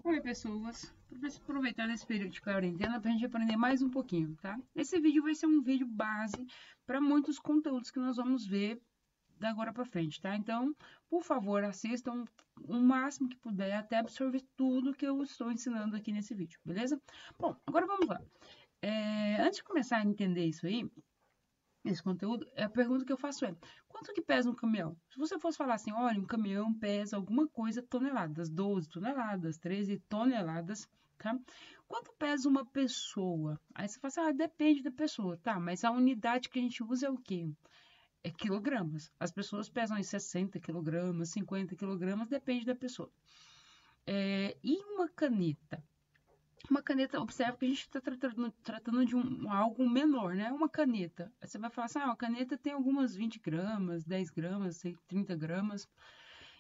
Oi, pessoas! Aproveitando esse período de quarentena para a gente aprender mais um pouquinho, tá? Esse vídeo vai ser um vídeo base para muitos conteúdos que nós vamos ver da agora para frente, tá? Então, por favor, assistam o máximo que puder até absorver tudo que eu estou ensinando aqui nesse vídeo, beleza? Bom, agora vamos lá. Antes de começar a entender isso aí, esse conteúdo, a pergunta que eu faço é: quanto que pesa um caminhão? Se você fosse falar assim, olha, um caminhão pesa alguma coisa toneladas, 12 toneladas, 13 toneladas, tá? Quanto pesa uma pessoa? Aí você fala assim, ah, depende da pessoa, tá? Mas a unidade que a gente usa é o quê? É quilogramas. As pessoas pesam em 60 quilogramas, 50 quilogramas, depende da pessoa. E uma caneta? Uma caneta, observa que a gente está tratando de algo menor, né? Uma caneta. Aí você vai falar assim, ah, a caneta tem algumas 20 gramas, 10 gramas, 30 gramas.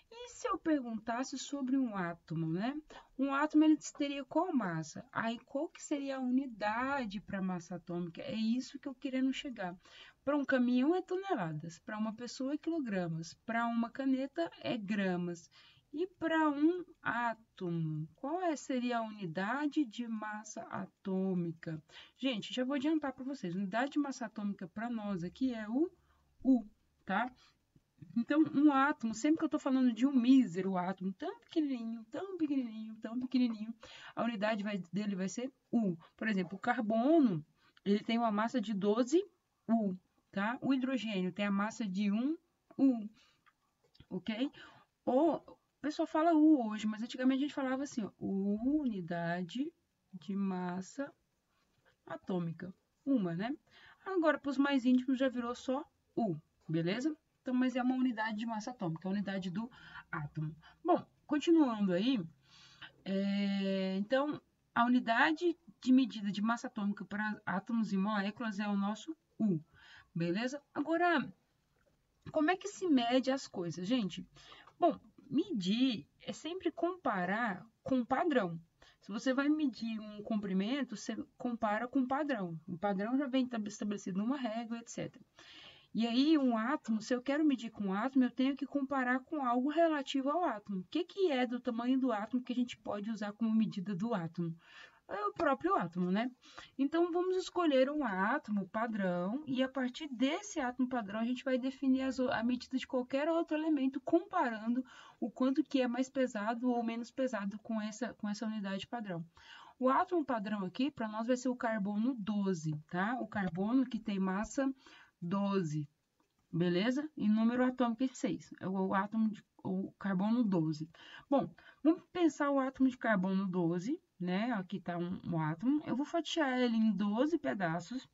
E se eu perguntasse sobre um átomo, né? Um átomo, ele teria qual massa? Aí, qual que seria a unidade para a massa atômica? É isso que eu querendo chegar. Para um caminhão é toneladas, para uma pessoa é quilogramas, para uma caneta é gramas. E para um átomo, seria a unidade de massa atômica? Gente, já vou adiantar para vocês. A unidade de massa atômica para nós aqui é o U, tá? Então, um átomo, sempre que eu estou falando de um mísero átomo, tão pequenininho, tão pequenininho, tão pequenininho, a unidade dele vai ser U. Por exemplo, o carbono, ele tem uma massa de 12 U, tá? O hidrogênio tem a massa de 1 U, ok? O pessoal fala U hoje, mas antigamente a gente falava assim, ó, unidade de massa atômica, uma, né? Agora, para os mais íntimos, já virou só U, beleza? Então, mas é uma unidade de massa atômica, a unidade do átomo. Bom, continuando aí, então, a unidade de medida de massa atômica para átomos e moléculas é o nosso U, beleza? Agora, como é que se mede as coisas, gente? Bom, medir é sempre comparar com padrão. Se você vai medir um comprimento, você compara com padrão. O padrão já vem estabelecido numa régua, etc. E aí, um átomo, se eu quero medir com um átomo, eu tenho que comparar com algo relativo ao átomo. O que é do tamanho do átomo que a gente pode usar como medida do átomo? É o próprio átomo, né? Então, vamos escolher um átomo padrão e a partir desse átomo padrão a gente vai definir a medida de qualquer outro elemento comparando o quanto que é mais pesado ou menos pesado com essa unidade padrão. O átomo padrão aqui, para nós, vai ser o carbono 12, tá? O carbono que tem massa 12, beleza? E número atômico é 6, é o carbono 12. Bom, vamos pensar o átomo de carbono 12, né? Aqui está um átomo. Eu vou fatiar ele em 12 pedaços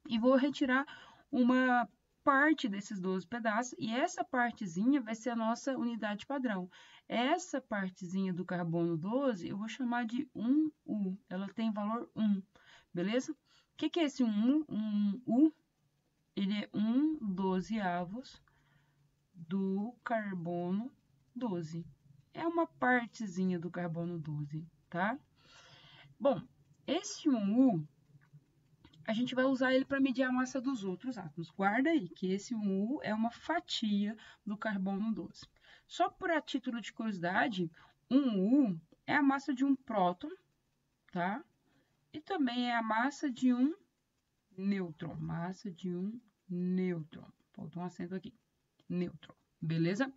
e vou retirar uma parte desses 12 pedaços, e essa partezinha vai ser a nossa unidade padrão. Essa partezinha do carbono 12, eu vou chamar de 1U, ela tem valor 1, beleza? O que é esse 1U? 1U, ele é 1/12 do carbono 12. É uma partezinha do carbono 12, tá? Bom, esse 1U, a gente vai usar ele para medir a massa dos outros átomos. Guarda aí que esse 1U é uma fatia do carbono 12. Só por a título de curiosidade, 1U é a massa de um próton, tá? E também é a massa de um nêutron. Massa de um nêutron. Faltou um acento aqui. Nêutron, beleza?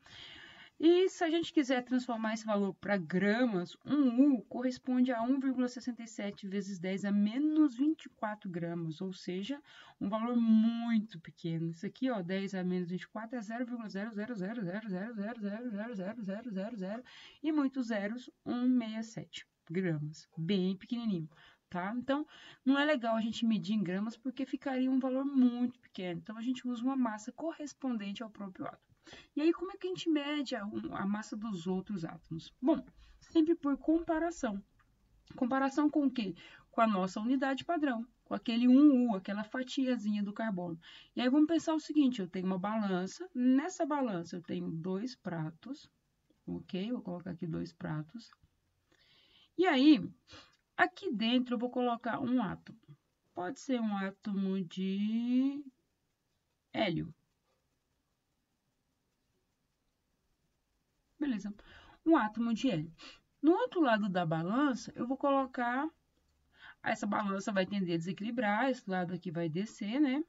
E se a gente quiser transformar esse valor para gramas, 1U corresponde a 1,67 vezes 10 a menos 24 gramas, ou seja, um valor muito pequeno. Isso aqui, ó, 10 a menos 24 é 0,0000000000000 e muitos zeros, 167 gramas, bem pequenininho. Tá? Então, não é legal a gente medir em gramas porque ficaria um valor muito pequeno. Então, a gente usa uma massa correspondente ao próprio átomo. E aí, como é que a gente mede a massa dos outros átomos? Bom, sempre por comparação. Comparação com o quê? Com a nossa unidade padrão, com aquele 1U, aquela fatiazinha do carbono. E aí, vamos pensar o seguinte, eu tenho uma balança, nessa balança eu tenho 2 pratos, ok? Vou colocar aqui 2 pratos. E aí, aqui dentro eu vou colocar um átomo. Pode ser um átomo de hélio. Beleza. Um átomo de hélio. No outro lado da balança, eu vou colocar... Essa balança vai tender a desequilibrar, esse lado aqui vai descer, né?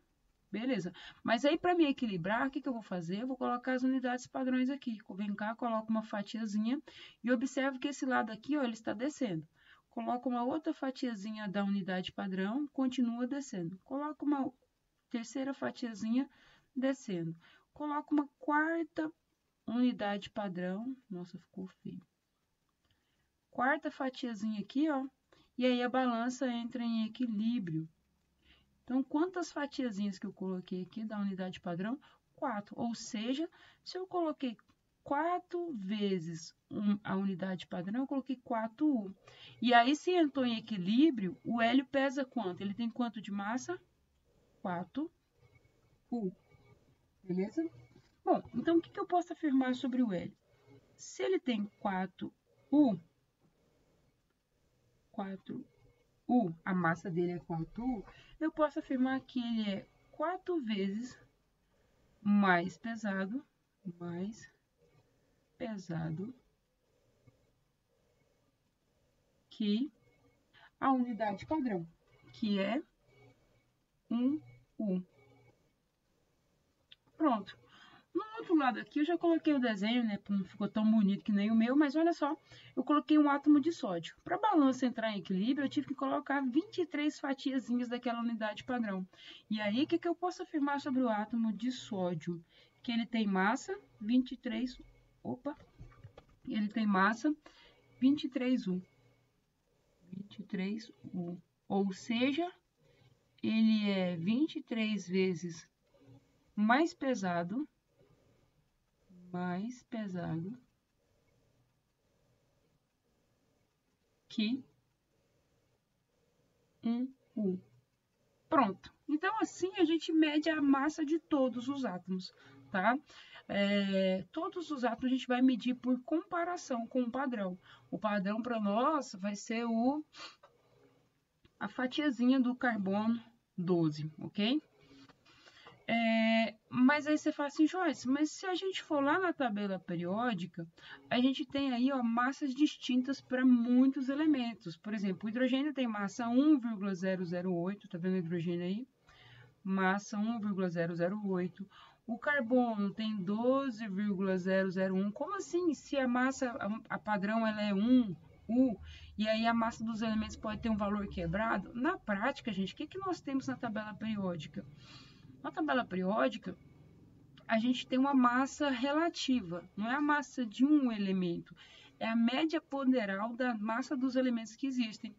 Beleza. Mas aí, para me equilibrar, o que eu vou fazer? Eu vou colocar as unidades padrões aqui. Vem cá, coloco uma fatiazinha e observo que esse lado aqui, ó, ele está descendo. Coloco uma outra fatiazinha da unidade padrão, continua descendo. Coloco uma terceira fatiazinha descendo. Coloco uma quarta unidade padrão. Nossa, ficou feio. Quarta fatiazinha aqui, ó. E aí a balança entra em equilíbrio. Então, quantas fatiazinhas que eu coloquei aqui da unidade padrão? 4. Ou seja, se eu coloquei 4 vezes a unidade padrão, eu coloquei 4U. E aí, se entrou em equilíbrio, o hélio pesa quanto? Ele tem quanto de massa? 4U. Beleza? Bom, então o que eu posso afirmar sobre o hélio? Se ele tem 4U, a massa dele é 4U, eu posso afirmar que ele é 4 vezes mais pesado que a unidade padrão, que é 1U. Pronto. No outro lado aqui, eu já coloquei o desenho, né? Não ficou tão bonito que nem o meu, mas olha só, eu coloquei um átomo de sódio. Para a balança entrar em equilíbrio, eu tive que colocar 23 fatiazinhas daquela unidade padrão. E aí, o que eu posso afirmar sobre o átomo de sódio? Que ele tem massa 23... Opa! Ele tem massa 23U. 23U. Ou seja, ele é 23 vezes mais pesado que 1U. Pronto. Então, assim, a gente mede a massa de todos os átomos, tá? Todos os átomos a gente vai medir por comparação com o padrão. O padrão para nós vai ser a fatiazinha do carbono 12, ok? Mas aí você fala assim, Joyce, mas se a gente for lá na tabela periódica, a gente tem aí, ó, massas distintas para muitos elementos. Por exemplo, o hidrogênio tem massa 1,008, tá vendo o hidrogênio aí? Massa 1,008. O carbono tem 12,001. Como assim? Se a massa, a padrão, ela é 1, U, e aí a massa dos elementos pode ter um valor quebrado? Na prática, gente, o que nós temos na tabela periódica? Na tabela periódica, a gente tem uma massa relativa, não é a massa de um elemento, é a média ponderal da massa dos elementos que existem.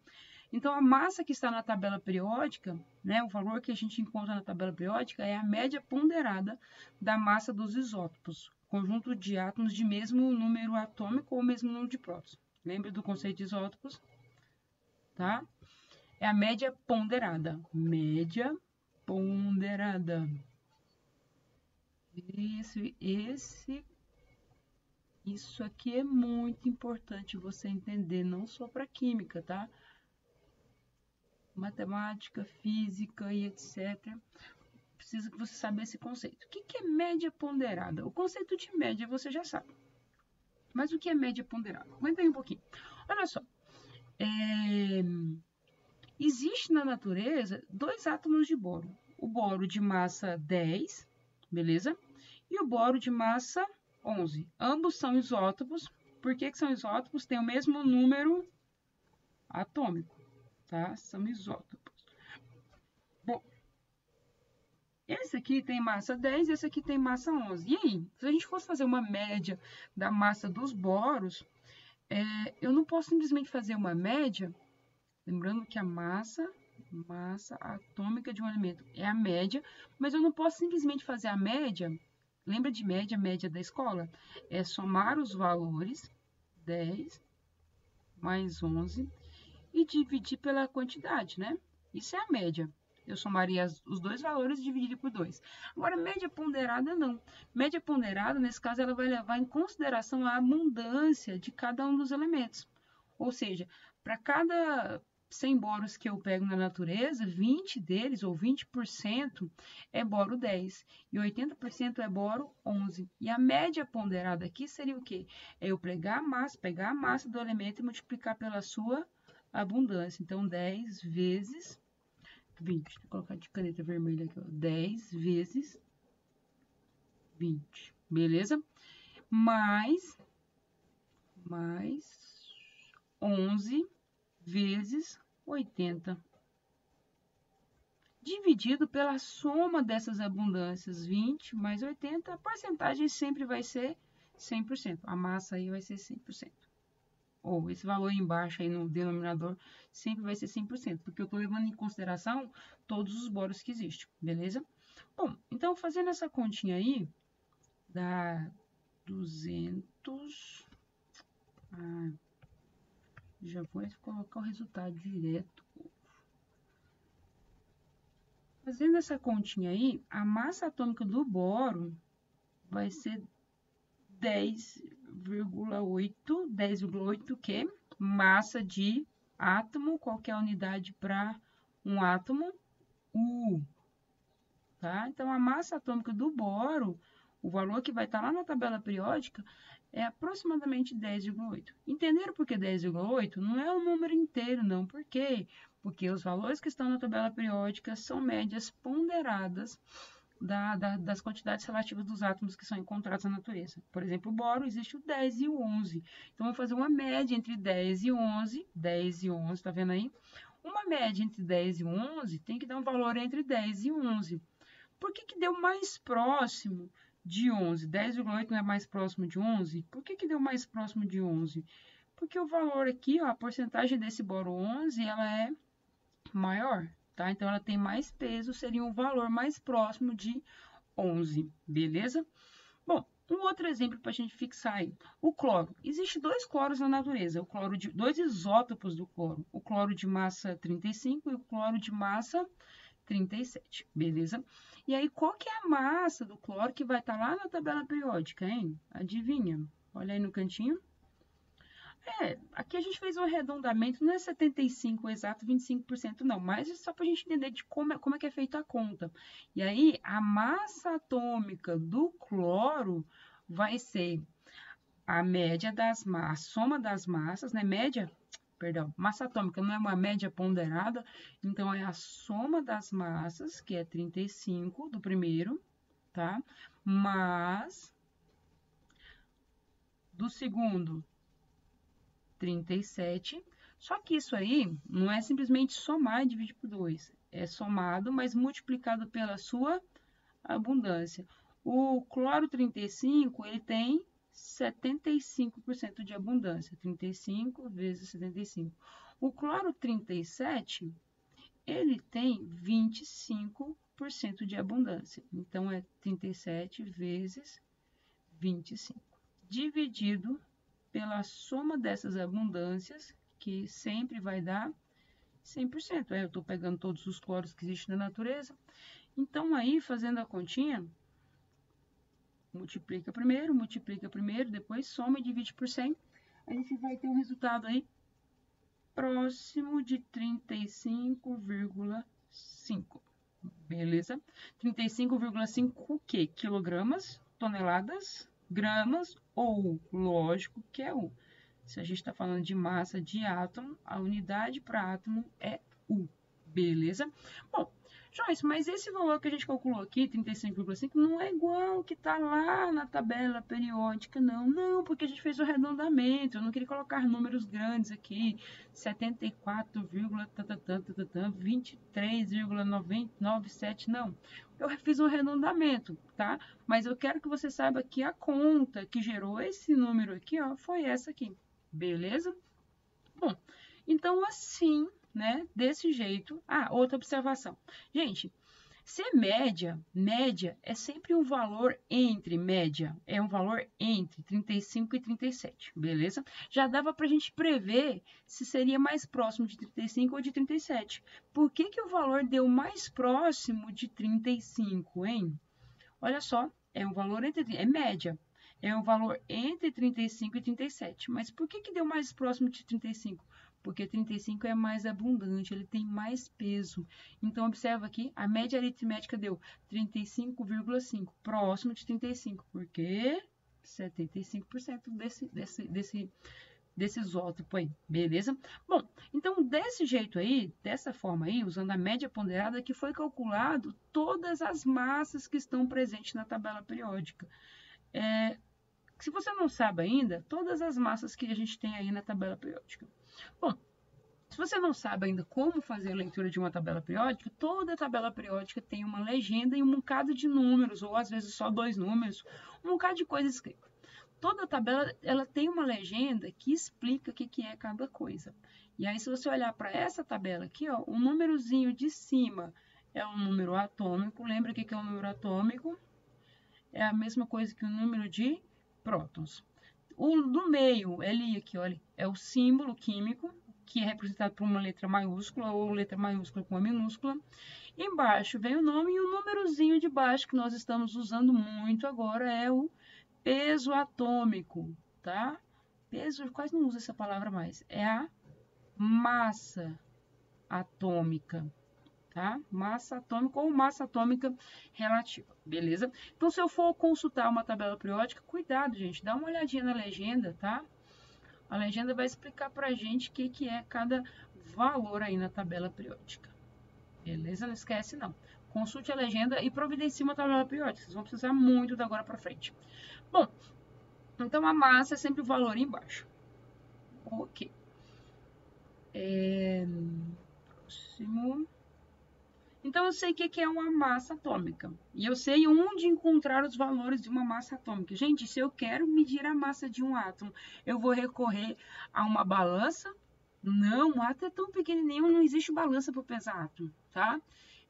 Então, a massa que está na tabela periódica, né, o valor que a gente encontra na tabela periódica é a média ponderada da massa dos isótopos, conjunto de átomos de mesmo número atômico ou mesmo número de prótons. Lembra do conceito de isótopos? Tá? É a média ponderada. Média ponderada. Isso aqui é muito importante você entender, não só para química, tá? Matemática, física e etc. Precisa que você saiba esse conceito. O que é média ponderada? O conceito de média você já sabe. Mas o que é média ponderada? Aguenta aí um pouquinho. Olha só. Existe na natureza 2 átomos de boro. O boro de massa 10, beleza? E o boro de massa 11. Ambos são isótopos. Por que são isótopos? Tem o mesmo número atômico, tá? São isótopos. Bom, esse aqui tem massa 10, esse aqui tem massa 11. E aí, se a gente fosse fazer uma média da massa dos boros, eu não posso simplesmente fazer uma média, lembrando que a massa atômica de um elemento é a média, mas eu não posso simplesmente fazer a média. Lembra de média, média da escola? É somar os valores, 10 mais 11, e dividir pela quantidade, né? Isso é a média. Eu somaria os dois valores e dividiria por 2. Agora, média ponderada, não. Média ponderada, nesse caso, ela vai levar em consideração a abundância de cada um dos elementos. Ou seja, para cada 100 boros que eu pego na natureza, 20 deles, ou 20%, é boro 10. E 80% é boro 11. E a média ponderada aqui seria o quê? É eu pegar a massa do elemento e multiplicar pela sua abundância. Então, 10 vezes 20. Vou colocar de caneta vermelha aqui, ó. 10 vezes 20. Beleza? Mais 11 vezes 80. Dividido pela soma dessas abundâncias, 20 mais 80, a porcentagem sempre vai ser 100%. A massa aí vai ser 100%. Ou esse valor aí embaixo aí no denominador sempre vai ser 100%, porque eu estou levando em consideração todos os boros que existem, beleza? Bom, então fazendo essa continha aí, dá 200... já vou colocar o resultado direto. Fazendo essa continha aí, a massa atômica do boro vai ser 10,8 que massa de átomo, qualquer unidade para um átomo, U. Tá? Então, a massa atômica do boro, o valor que vai estar lá na tabela periódica, é aproximadamente 10,8. Entenderam por que 10,8? Não é um número inteiro, não. Por quê? Porque os valores que estão na tabela periódica são médias ponderadas das quantidades relativas dos átomos que são encontrados na natureza. Por exemplo, o boro existe o 10 e o 11. Então, vou fazer uma média entre 10 e 11. 10 e 11, tá vendo aí? Uma média entre 10 e 11 tem que dar um valor entre 10 e 11. Por que deu mais próximo de 11? 10,8 não é mais próximo de 11? Por que deu mais próximo de 11? Porque o valor aqui, ó, a porcentagem desse boro 11, ela é maior, tá? Então, ela tem mais peso, seria um valor mais próximo de 11, beleza? Bom, um outro exemplo para a gente fixar aí. O cloro. Existem dois cloros na natureza, dois isótopos do cloro. O cloro de massa 35 e o cloro de massa 37, beleza? E aí, qual que é a massa do cloro que vai estar lá na tabela periódica, hein? Adivinha? Olha aí no cantinho. Aqui a gente fez um arredondamento, não é 75 exato, 25% não, mas é só para a gente entender de como é que é feita a conta. E aí, a massa atômica do cloro vai ser a média das massas, soma das massas, né? Massa atômica não é uma média ponderada, então é a soma das massas, que é 35 do primeiro, tá? Mais do segundo, 37. Só que isso aí não é simplesmente somar e dividir por 2. É somado, mas multiplicado pela sua abundância. O cloro 35, ele tem 75% de abundância. 35 vezes 75. O cloro 37, ele tem 25% de abundância. Então, é 37 vezes 25. Dividido pela soma dessas abundâncias, que sempre vai dar 100%. Eu estou pegando todos os cloros que existem na natureza. Então, aí, fazendo a continha, multiplica primeiro, depois soma e divide por 100. A gente vai ter um resultado aí próximo de 35,5. Beleza? 35,5 o quê? Quilogramas, toneladas, gramas ou, lógico, que é U. Se a gente está falando de massa de átomo, a unidade para átomo é U. Beleza? Bom, Joyce, mas esse valor que a gente calculou aqui, 35,5, não é igual ao que está lá na tabela periódica, não. Não, porque a gente fez o arredondamento, eu não queria colocar números grandes aqui, 73,23,997, não. Eu fiz um arredondamento, tá? Mas eu quero que você saiba que a conta que gerou esse número aqui, ó, foi essa aqui, beleza? Bom, então assim, né, desse jeito. Outra observação. Gente, se é média é sempre um valor entre, é um valor entre 35 e 37, beleza? Já dava pra gente prever se seria mais próximo de 35 ou de 37. Por que o valor deu mais próximo de 35, hein? Olha só, é um valor é média. É um valor entre 35 e 37. Mas por que deu mais próximo de 35? porque 35 é mais abundante, ele tem mais peso. Então, observa aqui, a média aritmética deu 35,5, próximo de 35, porque 75% desse isótopo aí, beleza? Bom, então desse jeito aí, dessa forma aí, usando a média ponderada, que foi calculado todas as massas que estão presentes na tabela periódica. Se você não sabe ainda, todas as massas que a gente tem aí na tabela periódica. Bom, se você não sabe ainda como fazer a leitura de uma tabela periódica, toda tabela periódica tem uma legenda e um bocado de números, ou às vezes só 2 números, um bocado de coisa escrita. Toda tabela ela tem uma legenda que explica o que é cada coisa. E aí, se você olhar para essa tabela aqui, ó, o númerozinho de cima é o número atômico. Lembra o que é o número atômico? É a mesma coisa que o número de prótons. O do meio, ele aqui, olha, é o símbolo químico, que é representado por uma letra maiúscula ou letra maiúscula com uma minúscula. Embaixo vem o nome e o númerozinho de baixo que nós estamos usando muito agora é o peso atômico, tá? Peso, quase não usa essa palavra mais. É a massa atômica, tá? Massa atômica ou massa atômica relativa, beleza? Então, se eu for consultar uma tabela periódica, cuidado, gente, dá uma olhadinha na legenda, tá? A legenda vai explicar pra gente o que é cada valor aí na tabela periódica, beleza? Não esquece, não. Consulte a legenda e providencie uma tabela periódica, vocês vão precisar muito da agora pra frente. Bom, então a massa é sempre o valor embaixo. Ok. Próximo. Então, eu sei o que é uma massa atômica. E eu sei onde encontrar os valores de uma massa atômica. Gente, se eu quero medir a massa de um átomo, eu vou recorrer a uma balança? Não, o átomo é tão pequenininho, não existe balança para pesar átomo, tá?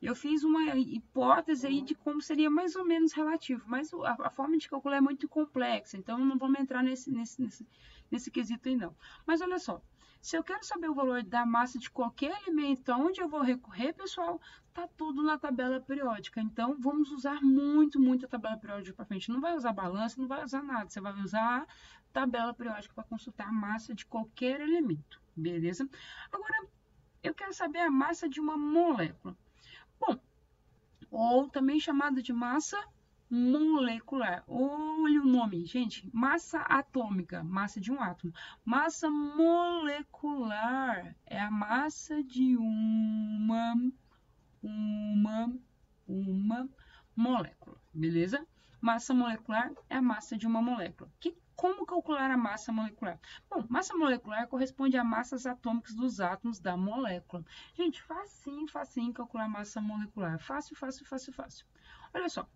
Eu fiz uma hipótese aí de como seria mais ou menos relativo, mas a forma de calcular é muito complexa, então não vamos entrar nesse quesito aí não. Mas olha só, se eu quero saber o valor da massa de qualquer elemento, aonde eu vou recorrer, pessoal, tá tudo na tabela periódica. Então, vamos usar muito a tabela periódica para frente. Não vai usar balança, não vai usar nada, você vai usar a tabela periódica para consultar a massa de qualquer elemento, beleza? Agora, eu quero saber a massa de uma molécula. Bom, ou também chamada de massa molecular. Olha o nome, gente. Massa atômica, massa de um átomo. Massa molecular é a massa de uma molécula, beleza? Massa molecular é a massa de uma molécula. Como calcular a massa molecular? Bom, massa molecular corresponde a massas atômicas dos átomos da molécula. Gente, facinho calcular a massa molecular. Fácil. Olha só,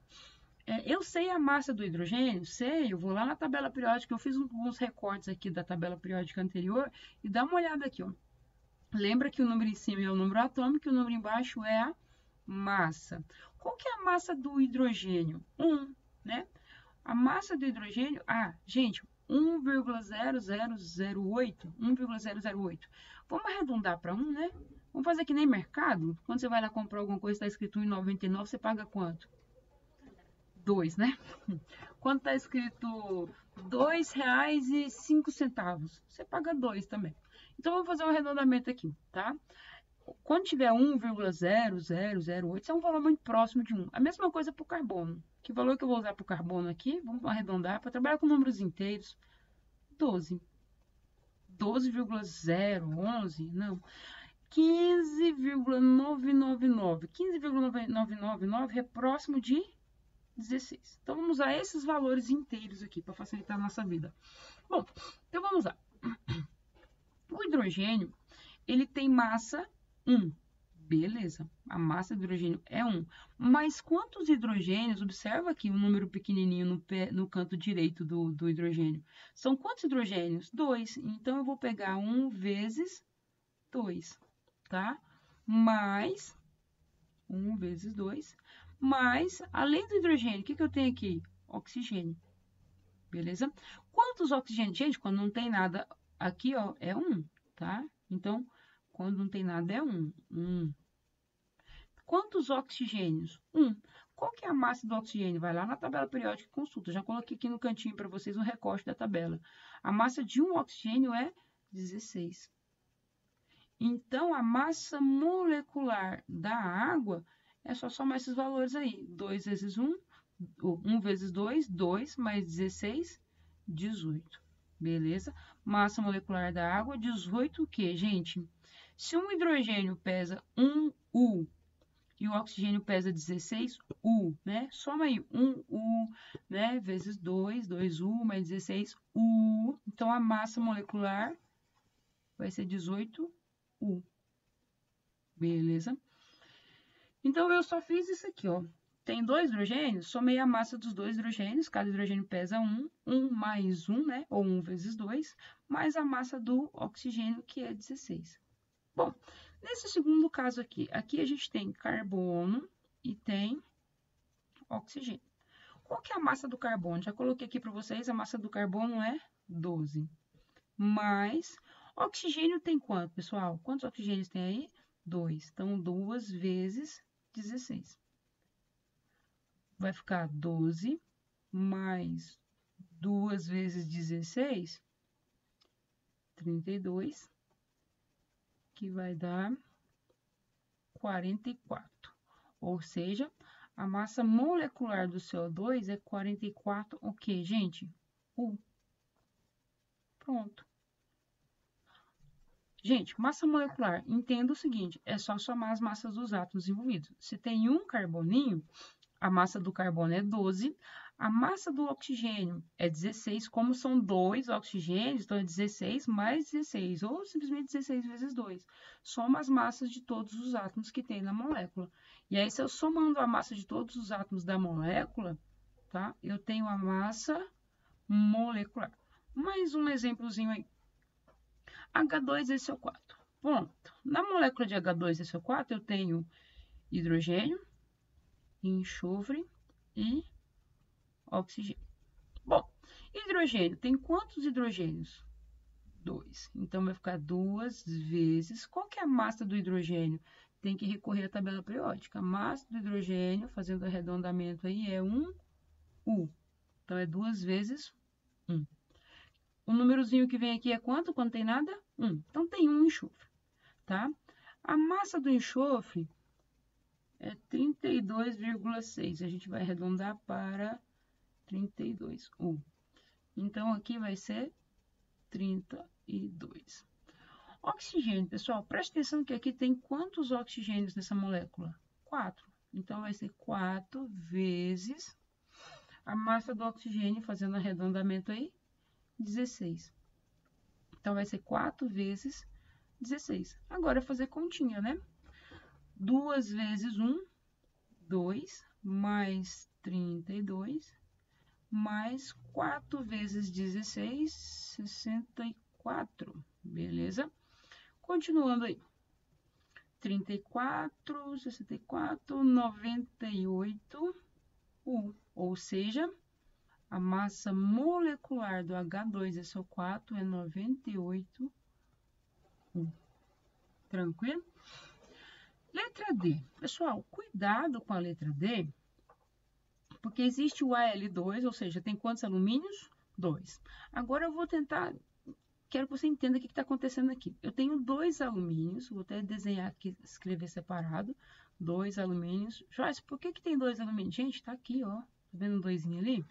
eu sei a massa do hidrogênio? Sei, eu vou lá na tabela periódica, eu fiz alguns recortes aqui da tabela periódica anterior e dá uma olhada aqui, ó. Lembra que o número em cima é o número atômico e o número embaixo é a massa. Qual que é a massa do hidrogênio? 1, né? A massa do hidrogênio, gente, 1,0008. 1,008. Vamos arredondar para 1, né? Vamos fazer que nem mercado. Quando você vai lá comprar alguma coisa, está escrito 1,99, você paga quanto? 2, né? Quando está escrito R$2,05, você paga 2 também. Então, vamos fazer um arredondamento aqui, tá? Quando tiver 1,0008, isso é um valor muito próximo de 1. A mesma coisa para o carbono. Que valor que eu vou usar para o carbono aqui? Vamos arredondar para trabalhar com números inteiros. 12. 12,011? Não. 15,999. 15,999 é próximo de 16. Então, vamos usar esses valores inteiros aqui para facilitar a nossa vida. Bom, então vamos lá. O hidrogênio, ele tem massa 1. Beleza, a massa do hidrogênio é 1. Mas quantos hidrogênios? Observa aqui um número pequenininho no canto direito do hidrogênio. São quantos hidrogênios? 2. Então, eu vou pegar 1 vezes 2, tá? Mais 1 vezes 2. Mas, além do hidrogênio, o que eu tenho aqui? Oxigênio. Beleza? Quantos oxigênios? Gente, quando não tem nada aqui, ó, é 1, tá? Então, quando não tem nada é 1. Quantos oxigênios? 1. Qual que é a massa do oxigênio? Vai lá na tabela periódica e consulta. Já coloquei aqui no cantinho para vocês um recorte da tabela. A massa de um oxigênio é 16. Então, a massa molecular da água é só somar esses valores aí. 2 vezes 1, 1 vezes 2, 2, mais 16, 18. Beleza? Massa molecular da água, 18 o quê, gente? Se um hidrogênio pesa 1 U e o oxigênio pesa 16 U, né? Soma aí 1 U, né? Vezes 2, 2 U mais 16 U. Então, a massa molecular vai ser 18 U. Beleza? Então, eu só fiz isso aqui, ó. Tem 2 hidrogênios, somei a massa dos 2 hidrogênios, cada hidrogênio pesa 1, 1 mais 1, né? Ou 1 vezes 2, mais a massa do oxigênio, que é 16. Bom, nesse segundo caso aqui, a gente tem carbono e tem oxigênio. Qual que é a massa do carbono? Já coloquei aqui para vocês, a massa do carbono é 12. Mais, oxigênio tem quanto, pessoal? Quantos oxigênios tem aí? 2. Então, 2 vezes 16. Vai ficar 12 mais 2 vezes 16, 32, que vai dar 44. Ou seja, a massa molecular do CO2 é 44, o quê, gente? U. Pronto. Gente, massa molecular, entenda o seguinte, é só somar as massas dos átomos envolvidos. Se tem um carboninho, a massa do carbono é 12, a massa do oxigênio é 16, como são 2 oxigênios, então é 16 mais 16, ou simplesmente 16 vezes 2. Soma as massas de todos os átomos que tem na molécula. E aí, se eu somando a massa de todos os átomos da molécula, tá? Eu tenho a massa molecular. Mais um exemplozinho aí. H2SO4. Pronto. Na molécula de H2SO4, eu tenho hidrogênio, enxofre e oxigênio. Bom, hidrogênio, tem quantos hidrogênios? 2. Então, vai ficar 2 vezes. Qual que é a massa do hidrogênio? Tem que recorrer à tabela periódica. A massa do hidrogênio, fazendo arredondamento aí, é 1 U. Então, é 2 vezes 1. O númerozinho que vem aqui é quanto? Quando tem nada? 1. Então, tem 1 enxofre, tá? A massa do enxofre é 32,6. A gente vai arredondar para 32 U. Então, aqui vai ser 32. Oxigênio, pessoal, preste atenção que aqui tem quantos oxigênios nessa molécula? 4. Então, vai ser 4 vezes a massa do oxigênio, fazendo arredondamento aí, 16. Então, vai ser 4 vezes 16. Agora, fazer continha, né? 2 vezes 1, 2, mais 32, mais 4 vezes 16, 64. Beleza? Continuando aí. 34, 64, 98 U. Ou seja, a massa molecular do H2SO4 é 98 U. Tranquilo? Letra D. Pessoal, cuidado com a letra D, porque existe o Al2, ou seja, tem quantos alumínios? 2. Agora eu vou tentar, quero que você entenda o que está acontecendo aqui. Eu tenho 2 alumínios, vou até desenhar aqui, escrever separado. 2 alumínios. Joyce, por que tem 2 alumínios? Gente, tá aqui, ó. Tá vendo um 2 ali?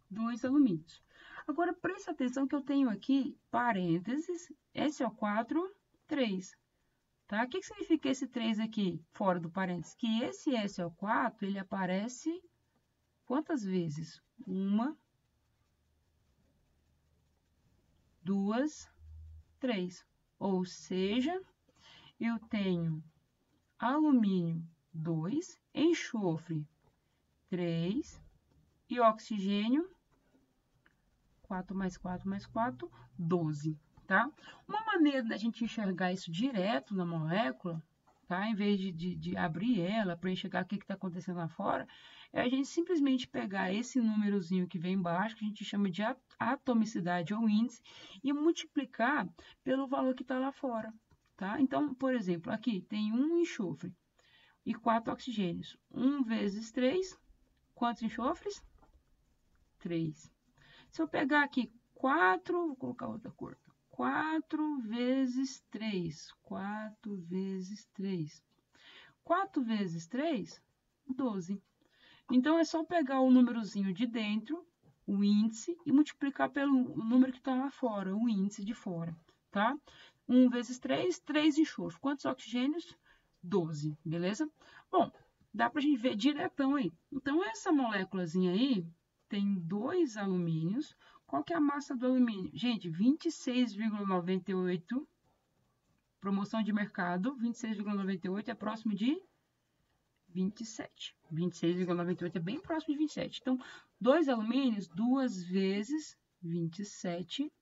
2 alumínios. Agora, presta atenção que eu tenho aqui, parênteses, SO4, 3. Tá? O que significa esse 3 aqui, fora do parênteses? Que esse SO4, ele aparece quantas vezes? 1, 2, 3. Ou seja, eu tenho alumínio 2, enxofre 3 e oxigênio 4 mais 4 mais 4, 12, tá? Uma maneira da gente enxergar isso direto na molécula, tá? Em vez de abrir ela para enxergar o que está acontecendo lá fora, é a gente simplesmente pegar esse númerozinho que vem embaixo, que a gente chama de atomicidade ou índice, e multiplicar pelo valor que está lá fora, tá? Então, por exemplo, aqui tem 1 enxofre e 4 oxigênios. 1 vezes 3, quantos enxofres? 3. Se eu pegar aqui 4, vou colocar outra cor, 4 vezes 3. 4 vezes 3. 4 vezes 3, 12. Então, é só pegar o númerozinho de dentro, o índice, e multiplicar pelo número que está lá fora, o índice de fora, tá? 1 vezes 3, 3 enxofre. Quantos oxigênios? 12, beleza? Bom, dá pra gente ver diretão aí. Então, essa moléculazinha aí tem 2 alumínios. Qual que é a massa do alumínio? Gente, 26,98. Promoção de mercado, 26,98 é próximo de 27. 26,98 é bem próximo de 27. Então, 2 alumínios, 2 vezes 27,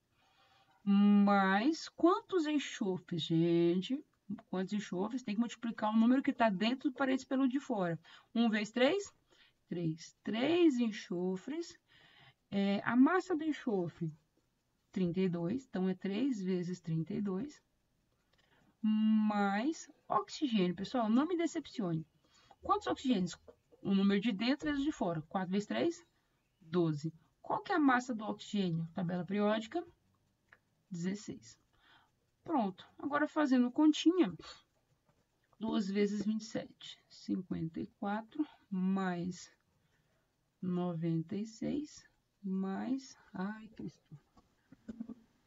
mais quantos enxofres, gente? Quantos enxofres? Tem que multiplicar o número que está dentro do parênteses pelo de fora. 1 vezes 3? 3. 3 enxofres. A massa do enxofre, 32. Então, é 3 vezes 32. Mais oxigênio. Pessoal, não me decepcione. Quantos oxigênios? O número de dentro vezes o de fora. 4 vezes 3? 12. Qual que é a massa do oxigênio? Tabela periódica? 16. Pronto. Agora, fazendo continha. 2 vezes 27. 54. Mais 96. Mais... Ai, Cristo.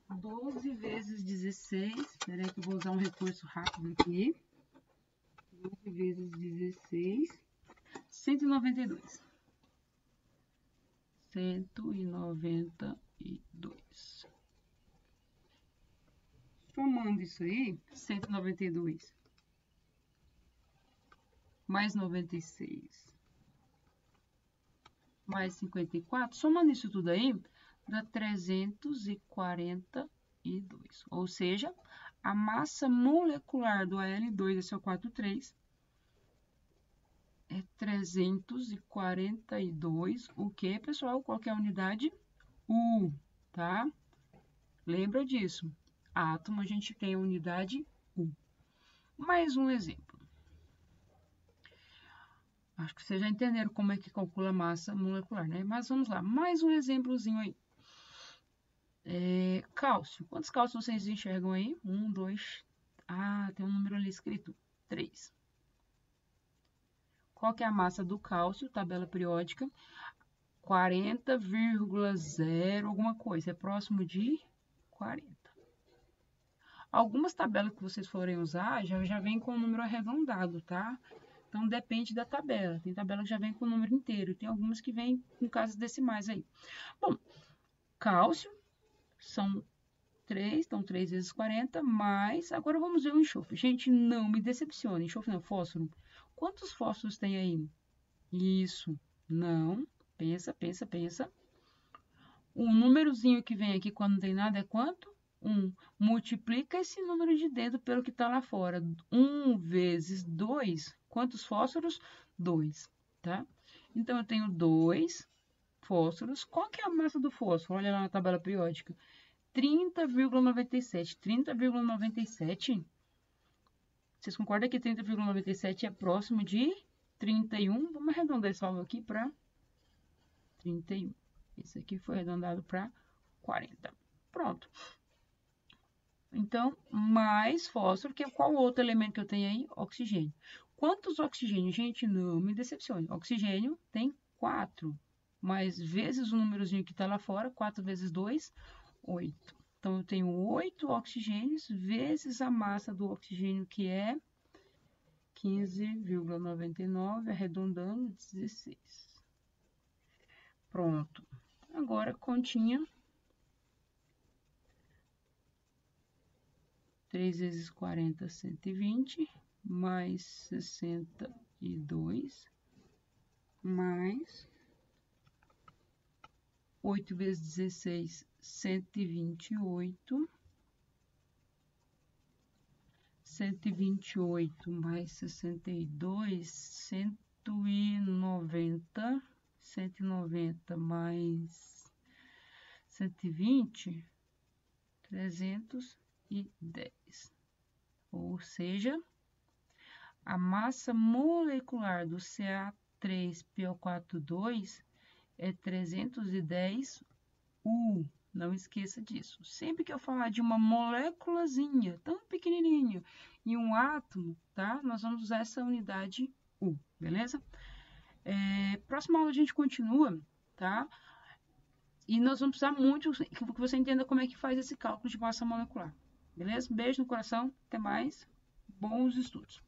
12 vezes 16. Espera aí que eu vou usar um recurso rápido aqui. 12 vezes 16. 192. 192. Somando isso aí, 192 mais 96 mais 54, somando isso tudo aí, dá 342. Ou seja, a massa molecular do Al2SO43 é 342. O que, pessoal? Qual que é a unidade? U, tá? Lembra disso. Átomo, a gente tem a unidade U. Mais um exemplo. Acho que vocês já entenderam como é que calcula a massa molecular, né? Mas vamos lá, mais um exemplozinho aí. Cálcio. Quantos cálcios vocês enxergam aí? 1, 2... Ah, tem um número ali escrito. 3. Qual que é a massa do cálcio? Tabela periódica. 40,0 alguma coisa. É próximo de 40. Algumas tabelas que vocês forem usar já vem com o número arredondado, tá? Então, depende da tabela. Tem tabela que já vem com o número inteiro. Tem algumas que vem com casas decimais aí. Bom, cálcio são 3, então 3 vezes 40, mais... Agora, vamos ver o enxofre. Gente, não me decepcione. Enxofre não, fósforo. Quantos fósforos tem aí? Isso. Não. Pensa, pensa, pensa. O númerozinho que vem aqui quando não tem nada é quanto? 1. Multiplica esse número de dentro pelo que está lá fora. 1 vezes 2. Quantos fósforos? 2, tá? Então, eu tenho 2 fósforos. Qual que é a massa do fósforo? Olha lá na tabela periódica. 30,97. 30,97. Vocês concordam que 30,97 é próximo de 31? Vamos arredondar esse valor aqui para 31. Esse aqui foi arredondado para 40. Pronto. Então, mais fósforo, que qual outro elemento que eu tenho aí? Oxigênio. Quantos oxigênios? Gente, não me decepcione. Oxigênio tem 4. Mas vezes o númerozinho que está lá fora, 4 vezes 2, 8. Então, eu tenho 8 oxigênios vezes a massa do oxigênio, que é 15,99, arredondando, 16. Pronto. Agora, continha. 3 vezes 40, 120, mais 62, mais 8 vezes 16, 128. 128 mais 62, 190. 190 mais 120, 310. Ou seja, a massa molecular do Ca3PO42 é 310 U. Não esqueça disso. Sempre que eu falar de uma moléculazinha tão pequenininha e um átomo, tá? Nós vamos usar essa unidade U, beleza? Próxima aula a gente continua, tá? E nós vamos precisar muito que você entenda como é que faz esse cálculo de massa molecular. Beleza? Beijo no coração, até mais. Bons estudos!